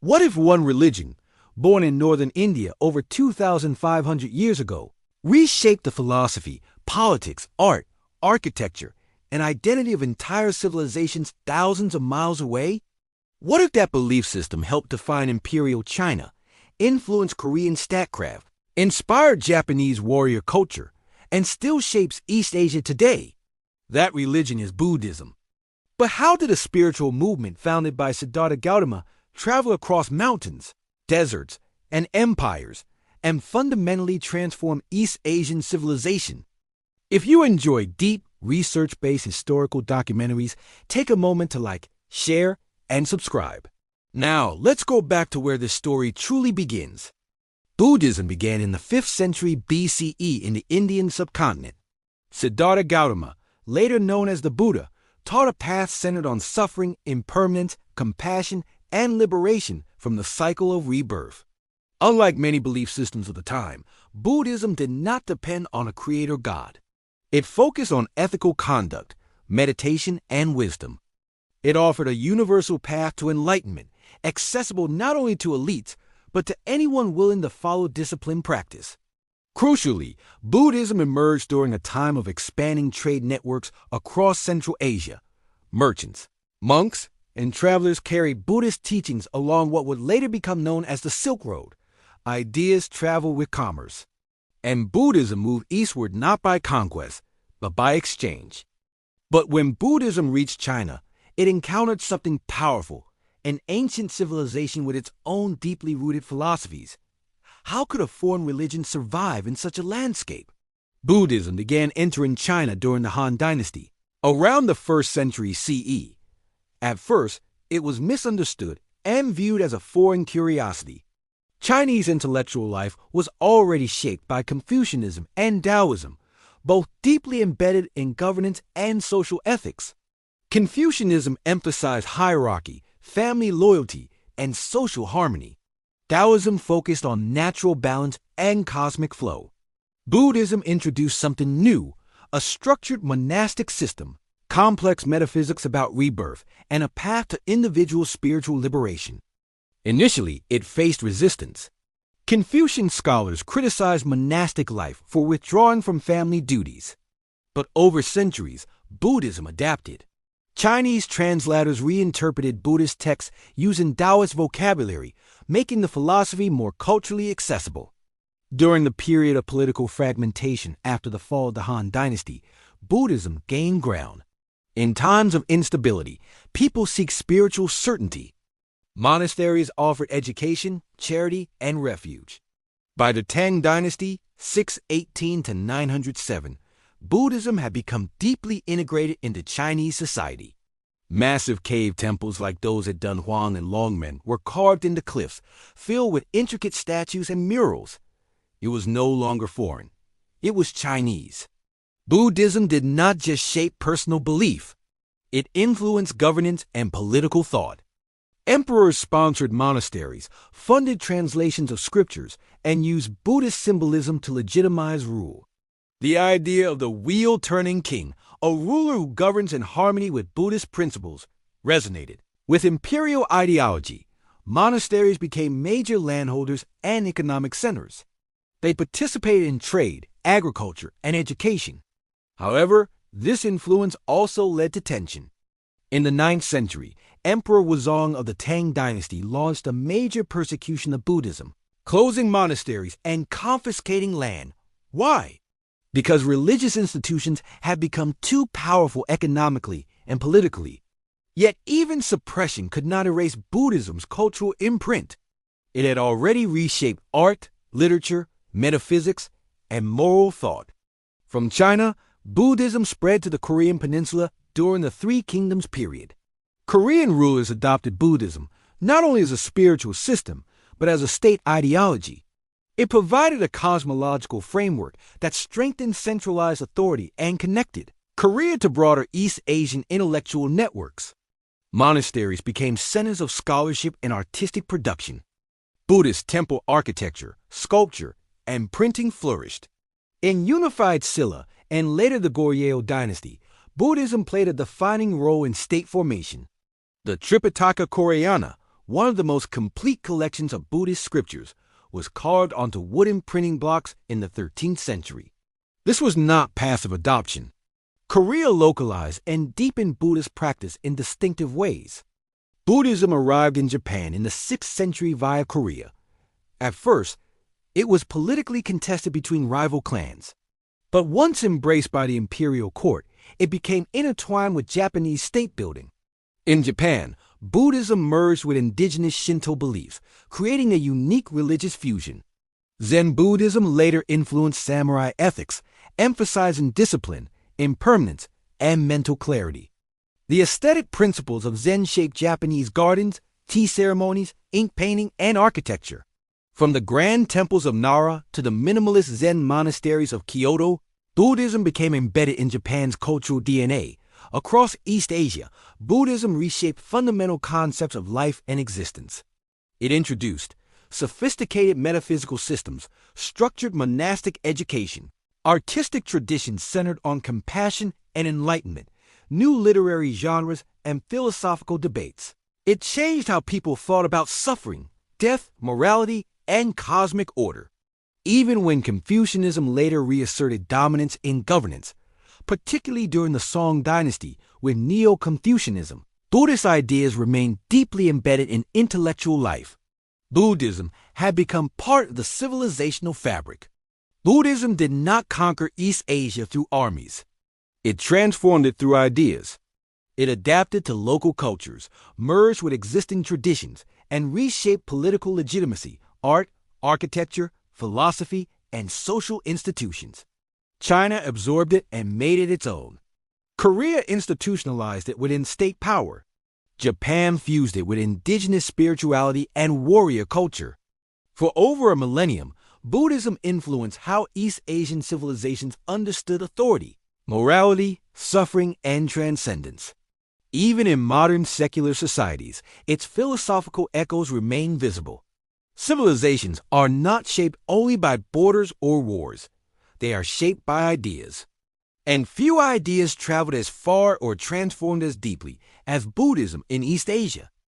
What if one religion, born in northern India over 2,500 years ago, reshaped the philosophy, politics, art, architecture, and identity of entire civilizations thousands of miles away? What if that belief system helped define imperial China, influenced Korean statecraft, inspired Japanese warrior culture, and still shapes East Asia today? That religion is Buddhism. But how did a spiritual movement founded by Siddhartha Gautama travel across mountains, deserts, and empires, and fundamentally transform East Asian civilization? If you enjoy deep, research-based historical documentaries, take a moment to like, share, and subscribe. Now, let's go back to where this story truly begins. Buddhism began in the 5th century BCE in the Indian subcontinent. Siddhartha Gautama, later known as the Buddha, taught a path centered on suffering, impermanence, compassion, and liberation from the cycle of rebirth. Unlike many belief systems of the time, Buddhism did not depend on a creator god. It focused on ethical conduct, meditation, and wisdom. It offered a universal path to enlightenment, accessible not only to elites, but to anyone willing to follow disciplined practice. Crucially, Buddhism emerged during a time of expanding trade networks across Central Asia. Merchants, monks, and travelers carried Buddhist teachings along what would later become known as the Silk Road. Ideas traveled with commerce. And Buddhism moved eastward not by conquest, but by exchange. But when Buddhism reached China, it encountered something powerful, an ancient civilization with its own deeply rooted philosophies. How could a foreign religion survive in such a landscape? Buddhism began entering China during the Han Dynasty, around the 1st century CE. At first, it was misunderstood and viewed as a foreign curiosity. Chinese intellectual life was already shaped by Confucianism and Daoism, both deeply embedded in governance and social ethics. Confucianism emphasized hierarchy, family loyalty, and social harmony. Daoism focused on natural balance and cosmic flow. Buddhism introduced something new, a structured monastic system, complex metaphysics about rebirth, and a path to individual spiritual liberation. Initially, it faced resistance. Confucian scholars criticized monastic life for withdrawing from family duties. But over centuries, Buddhism adapted. Chinese translators reinterpreted Buddhist texts using Taoist vocabulary, making the philosophy more culturally accessible. During the period of political fragmentation after the fall of the Han Dynasty, Buddhism gained ground. In times of instability, people seek spiritual certainty. Monasteries offered education, charity, and refuge. By the Tang Dynasty, 618 to 907, Buddhism had become deeply integrated into Chinese society. Massive cave temples like those at Dunhuang and Longmen were carved into cliffs, filled with intricate statues and murals. It was no longer foreign. It was Chinese. Buddhism did not just shape personal belief. It influenced governance and political thought. Emperors sponsored monasteries, funded translations of scriptures, and used Buddhist symbolism to legitimize rule. The idea of the wheel-turning king, a ruler who governs in harmony with Buddhist principles, resonated. With imperial ideology, monasteries became major landholders and economic centers. They participated in trade, agriculture, and education. However, this influence also led to tension. In the 9th century, Emperor Wuzong of the Tang Dynasty launched a major persecution of Buddhism, closing monasteries and confiscating land. Why? Because religious institutions had become too powerful economically and politically. Yet even suppression could not erase Buddhism's cultural imprint. It had already reshaped art, literature, metaphysics, and moral thought. From China, Buddhism spread to the Korean peninsula during the Three Kingdoms period. Korean rulers adopted Buddhism not only as a spiritual system, but as a state ideology. It provided a cosmological framework that strengthened centralized authority and connected Korea to broader East Asian intellectual networks. Monasteries became centers of scholarship and artistic production. Buddhist temple architecture, sculpture, and printing flourished. In unified Silla and later the Goryeo dynasty, Buddhism played a defining role in state formation. The Tripitaka Koreana, one of the most complete collections of Buddhist scriptures, was carved onto wooden printing blocks in the 13th century. This was not passive adoption. Korea localized and deepened Buddhist practice in distinctive ways. Buddhism arrived in Japan in the 6th century via Korea. At first, it was politically contested between rival clans. But once embraced by the imperial court, it became intertwined with Japanese state building. In Japan, Buddhism merged with indigenous Shinto beliefs, creating a unique religious fusion. Zen Buddhism later influenced samurai ethics, emphasizing discipline, impermanence, and mental clarity. The aesthetic principles of Zen shaped Japanese gardens, tea ceremonies, ink painting, and architecture. From the grand temples of Nara to the minimalist Zen monasteries of Kyoto, Buddhism became embedded in Japan's cultural DNA. Across East Asia, Buddhism reshaped fundamental concepts of life and existence. It introduced sophisticated metaphysical systems, structured monastic education, artistic traditions centered on compassion and enlightenment, new literary genres, and philosophical debates. It changed how people thought about suffering, death, morality, and cosmic order. Even when Confucianism later reasserted dominance in governance, particularly during the Tang Dynasty with Neo-Confucianism, Buddhist ideas remained deeply embedded in intellectual life. Buddhism had become part of the civilizational fabric. Buddhism did not conquer East Asia through armies. It transformed it through ideas. It adapted to local cultures, merged with existing traditions, and reshaped political legitimacy, art, architecture, philosophy, and social institutions. China absorbed it and made it its own. Korea institutionalized it within state power. Japan fused it with indigenous spirituality and warrior culture. For over a millennium, Buddhism influenced how East Asian civilizations understood authority, morality, suffering, and transcendence. Even in modern secular societies, its philosophical echoes remain visible. Civilizations are not shaped only by borders or wars. They are shaped by ideas. And few ideas traveled as far or transformed as deeply as Buddhism in East Asia.